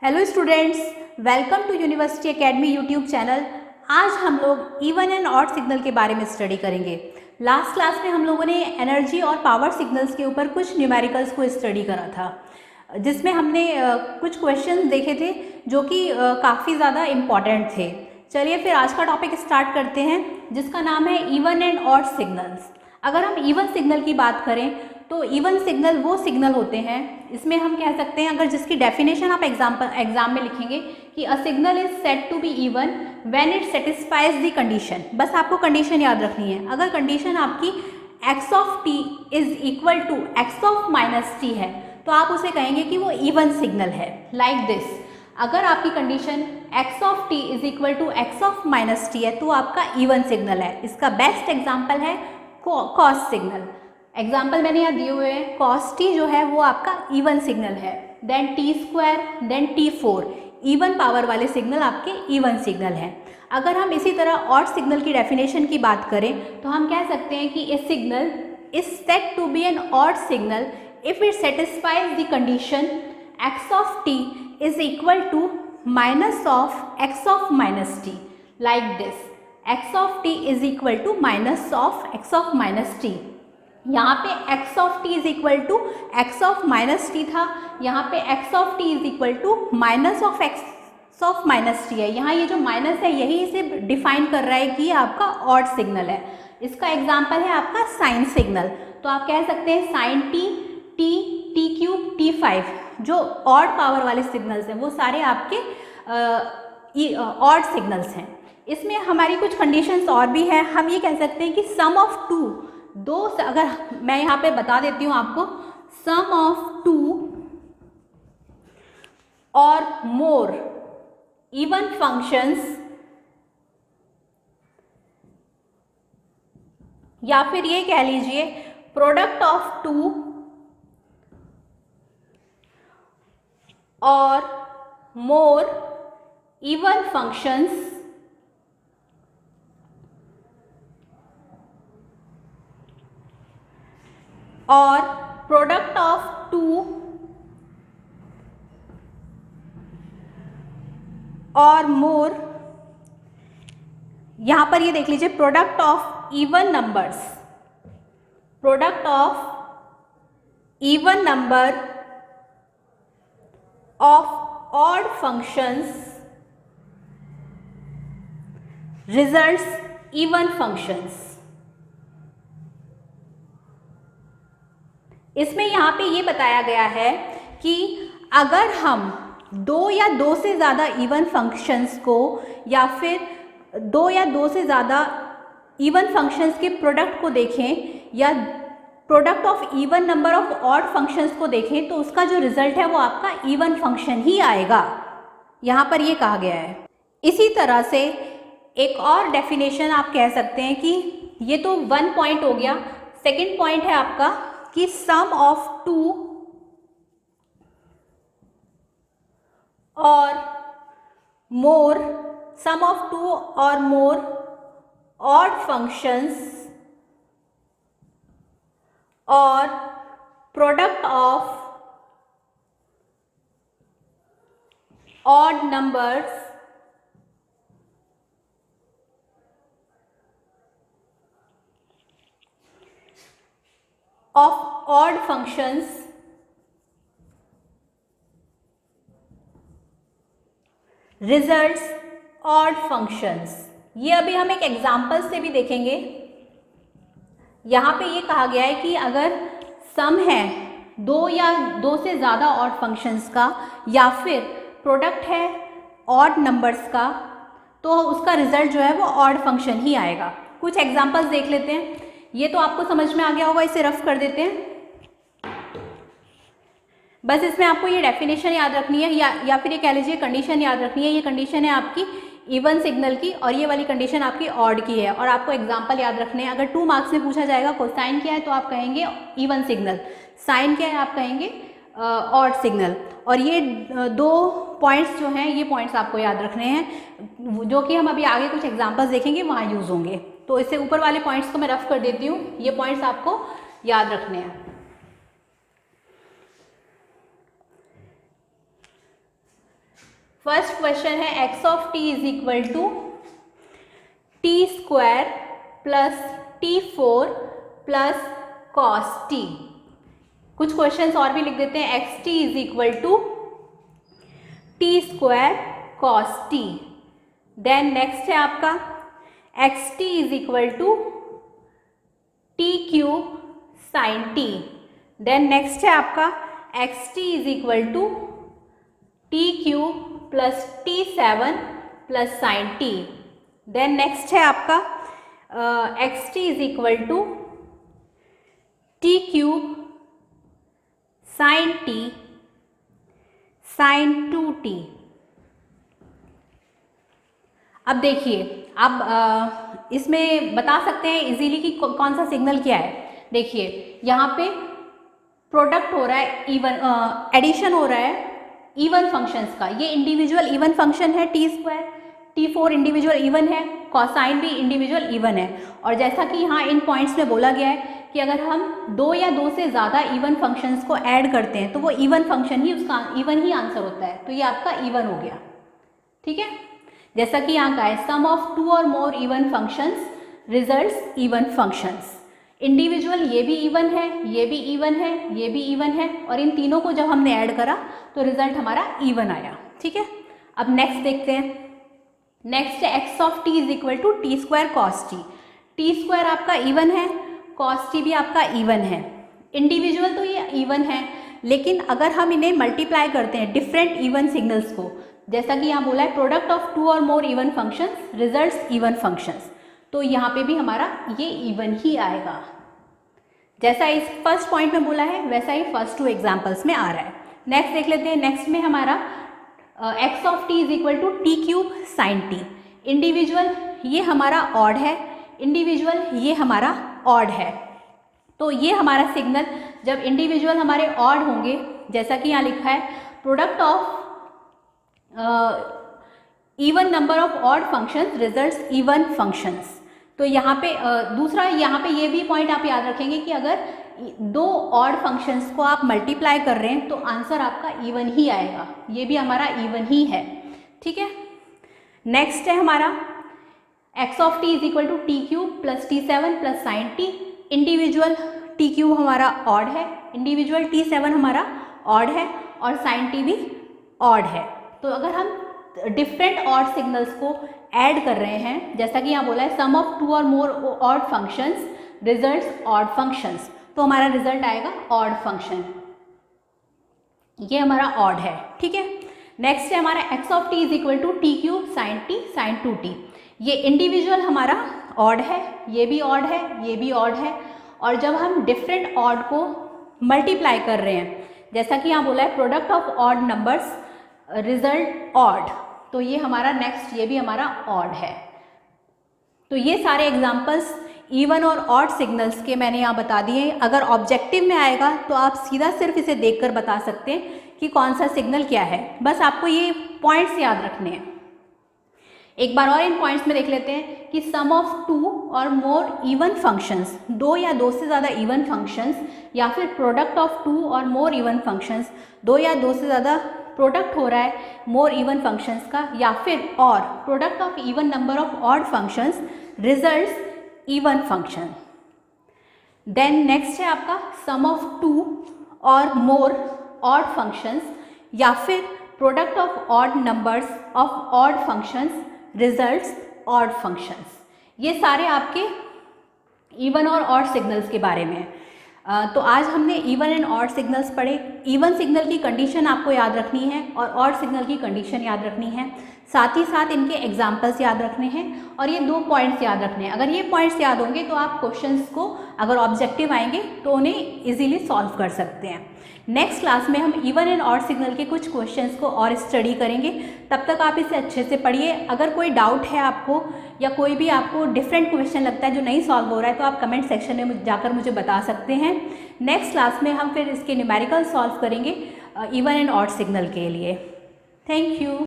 Hello students, welcome to university academy YouTube channel. आज हम लोग इवन एंड ऑड सिग्नल के बारे में स्टडी करेंगे। लास्ट क्लास में हम लोगों ने एनर्जी और पावर सिग्नल्स के ऊपर कुछ न्यूमेरिकल्स को स्टडी करा था, जिसमें हमने कुछ क्वेश्चंस देखे थे जो कि काफ़ी ज़्यादा इम्पॉर्टेंट थे। चलिए फिर आज का टॉपिक स्टार्ट करते हैं, जिसका नाम है इवन एंड ऑड सिग्नल्स। अगर हम इवन सिग्नल की बात करें तो इवन सिग्नल वो सिग्नल होते हैं, इसमें हम कह सकते हैं, अगर जिसकी डेफिनेशन आप एग्जाम में लिखेंगे कि a signal is said to be even when it satisfies the condition. बस आपको कंडीशन याद रखनी है। अगर कंडीशन आपकी x of t is equal to x of minus t है तो आप उसे कहेंगे कि वो इवन सिग्नल है। लाइक दिस, अगर आपकी condition x of t is equal to x of minus t है तो आपका इवन सिग्नल है। इसका बेस्ट एग्जाम्पल है कॉस सिग्नल। एग्जाम्पल मैंने यहाँ दिए हुए हैं। कॉस टी जो है वो आपका इवन सिग्नल है। Then T square, then T4, even power वाले सिग्नल आपके इवन सिग्नल हैं। अगर हम इसी तरह ऑड सिग्नल की डेफिनेशन की बात करें तो हम कह सकते हैं कि a signal is said to be an odd signal if it satisfies the condition x of t is equal to minus of x of minus t. Like this, x of t is equal to minus of x of minus t. यहाँ पे x of t is equal to x of minus t था, यहाँ पे x of t is equal to minus of x of minus T है। यहाँ ये जो minus है यही इसे डिफाइन कर रहा है कि ये आपका ऑड सिग्नल है। इसका एग्जाम्पल है आपका साइन सिग्नल। तो आप कह सकते हैं sign t, t cube, T5, जो ऑड पावर वाले सिग्नल्स हैं वो सारे आपके ऑड सिग्नल्स हैं। इसमें हमारी कुछ कंडीशंस और भी हैं। हम ये कह सकते हैं कि सम ऑफ टू, दो, अगर मैं यहाँ पे बता देती हूँ आपको, सम ऑफ टू और मोर इवन फंक्शंस, या फिर ये कह लीजिए प्रोडक्ट ऑफ टू और मोर इवन फंक्शंस और प्रोडक्ट ऑफ टू और मोर, यहां पर ये देख लीजिए product of even numbers, product of even number of odd functions results even functions. इसमें यहाँ पे ये बताया गया है कि अगर हम दो या दो से ज़्यादा इवन फंक्शंस को, या फिर दो या दो से ज़्यादा इवन फंक्शंस के प्रोडक्ट को देखें, या product of even number of odd functions को देखें, तो उसका जो रिजल्ट है वो आपका इवन फंक्शन ही आएगा। यहाँ पर ये कहा गया है। इसी तरह से एक और डेफिनेशन आप कह सकते हैं कि ये तो वन पॉइंट हो गया। सेकेंड पॉइंट है आपका कि सम ऑफ टू और मोर, सम ऑफ टू और मोर ऑड फंक्शंस और product of odd numbers of odd functions results odd functions. ये अभी हम एक एग्जाम्पल से भी देखेंगे। यहाँ पे ये कहा गया है कि अगर सम है दो या दो से ज़्यादा ऑड फंक्शंस का, या फिर प्रोडक्ट है ऑड नंबर्स का, तो उसका रिजल्ट जो है वो ऑड फंक्शन ही आएगा। कुछ एग्जाम्पल्स देख लेते हैं। ये तो आपको समझ में आ गया होगा, इसे रफ कर देते हैं। बस इसमें आपको ये डेफिनेशन याद रखनी है, या फिर ये कह लीजिए कंडीशन याद रखनी है। ये कंडीशन है आपकी इवन सिग्नल की और ये वाली कंडीशन आपकी ऑड की है, और आपको एग्जांपल याद रखने हैं। अगर 2 मार्क्स में पूछा जाएगा कोसाइन क्या है तो आप कहेंगे इवन सिग्नल, साइन क्या है आप कहेंगे ऑड सिग्नल। और ये दो पॉइंट्स जो हैं, ये पॉइंट्स आपको याद रखने हैं, जो कि हम अभी आगे कुछ एग्जाम्पल्स देखेंगे वहाँ यूज़ होंगे। तो इससे ऊपर वाले पॉइंट्स को मैं रफ कर देती हूँ, ये पॉइंट्स आपको याद रखने हैं। फर्स्ट क्वेश्चन है x of t is equal to T square plus T4 plus cos t। कुछ क्वेश्चंस और भी लिख देते हैं। X T is equal to T square cos T. Then next है आपका X T is equal to T cube sine T. Then next है आपका X T is equal to T cube plus T7 plus sine T. Then next है आपका X T is equal to T cube sine T sine 2t। अब देखिए, आप इसमें बता सकते हैं इजीली कि कौन सा सिग्नल क्या है। देखिए यहाँ पे प्रोडक्ट हो रहा है, इवन एडिशन हो रहा है इवन फंक्शंस का। ये इंडिविजुअल इवन फंक्शन है T square, T4 individual even है, कॉसाइन भी इंडिविजुअल इवन है। और जैसा कि यहाँ इन पॉइंट्स में बोला गया है कि अगर हम दो या दो से ज़्यादा इवन फंक्शंस को ऐड करते हैं तो वो इवन फंक्शन ही, उसका इवन ही आंसर होता है। तो ये आपका इवन हो गया, ठीक है। जैसा कि यहाँ का है सम ऑफ टू और मोर even functions results even functions. Individual ये भी इवन है, ये भी इवन है, ये भी इवन है, और इन तीनों को जब हमने ऐड करा तो रिजल्ट हमारा इवन आया, ठीक है। अब नेक्स्ट देखते हैं। नेक्स्ट है X of T is equal to T square cos T. T square आपका इवन है, कॉस टी भी आपका इवन है। इंडिविजुअल तो ये इवन है, लेकिन अगर हम इन्हें मल्टीप्लाई करते हैं डिफरेंट इवन सिग्नल्स को, जैसा कि यहाँ बोला है प्रोडक्ट ऑफ टू और मोर even functions results even functions, तो यहाँ पे भी हमारा ये इवन ही आएगा। जैसा इस फर्स्ट पॉइंट में बोला है वैसा ही फर्स्ट टू एग्जाम्पल्स में आ रहा है। नेक्स्ट देख लेते हैं। नेक्स्ट में हमारा X of T is equal to T cube sine T. Individual ये हमारा ऑड है, इंडिविजुअल ये हमारा ऑड है। तो ये हमारा सिग्नल जब इंडिविजुअल हमारे ऑड होंगे, जैसा कि यहाँ लिखा है product of even number of odd functions results even functions. तो यहाँ पे दूसरा, यहाँ पे ये भी पॉइंट आप याद रखेंगे कि अगर दो ऑड फंक्शंस को आप मल्टीप्लाई कर रहे हैं तो आंसर आपका इवन ही आएगा। ये भी हमारा इवन ही है, ठीक है। नेक्स्ट है हमारा X of T is equal to T cube plus T7 plus sine T. Individual T cube हमारा ऑड है, इंडिविजुअल T7 हमारा ऑड है, और साइन टी भी ऑड है। तो अगर हम डिफरेंट ऑड सिग्नल्स को ऐड कर रहे हैं, जैसा कि यहाँ बोला है सम ऑफ टू और more odd functions results odd functions, तो हमारा रिजल्ट आएगा ऑड फंक्शन। ये हमारा ऑड है, ठीक है। नेक्स्ट है हमारा X of T is equal to T cube sine T sine 2t। ये इंडिविजुअल हमारा ऑड है, ये भी ऑड है, ये भी ऑड है, और जब हम डिफरेंट ऑड को मल्टीप्लाई कर रहे हैं, जैसा कि यहाँ बोला है product of odd numbers result odd, तो ये हमारा नेक्स्ट, ये भी हमारा ऑड है। तो ये सारे एग्जांपल्स इवन और ऑड सिग्नल्स के मैंने यहाँ बता दिए। अगर ऑब्जेक्टिव में आएगा तो आप सीधा सिर्फ इसे देखकर बता सकते हैं कि कौन सा सिग्नल क्या है। बस आपको ये पॉइंट्स याद रखने हैं। एक बार और इन पॉइंट्स में देख लेते हैं कि सम ऑफ टू और मोर इवन फंक्शंस, दो या दो से ज़्यादा इवन फंक्शंस, या फिर प्रोडक्ट ऑफ टू और मोर इवन फंक्शंस, दो या दो से ज़्यादा प्रोडक्ट हो रहा है मोर इवन फंक्शंस का, या फिर और product of even number of odd functions results even function. Then next है आपका सम ऑफ टू और मोर ऑड फंक्शंस, या फिर product of odd numbers of odd functions results odd functions. ये सारे आपके इवन और ऑड सिग्नल्स के बारे में। तो आज हमने इवन एंड ऑड सिग्नल्स पढ़े। इवन सिग्नल की कंडीशन आपको याद रखनी है और ऑड सिग्नल की कंडीशन याद रखनी है, साथ ही साथ इनके एग्जाम्पल्स याद रखने हैं, और ये दो पॉइंट्स याद रखने हैं। अगर ये पॉइंट्स याद होंगे तो आप क्वेश्चंस को अगर ऑब्जेक्टिव आएंगे तो उन्हें इजीली सॉल्व कर सकते हैं। नेक्स्ट क्लास में हम इवन एंड ऑड सिग्नल के कुछ क्वेश्चंस को और स्टडी करेंगे। तब तक आप इसे अच्छे से पढ़िए। अगर कोई डाउट है आपको, या कोई भी आपको डिफरेंट क्वेश्चन लगता है जो नहीं सॉल्व हो रहा है, तो आप कमेंट सेक्शन में जाकर मुझे बता सकते हैं। नेक्स्ट क्लास में हम फिर इसके न्यूमेरिकल सॉल्व करेंगे इवन एंड ऑड सिग्नल के लिए। Thank you.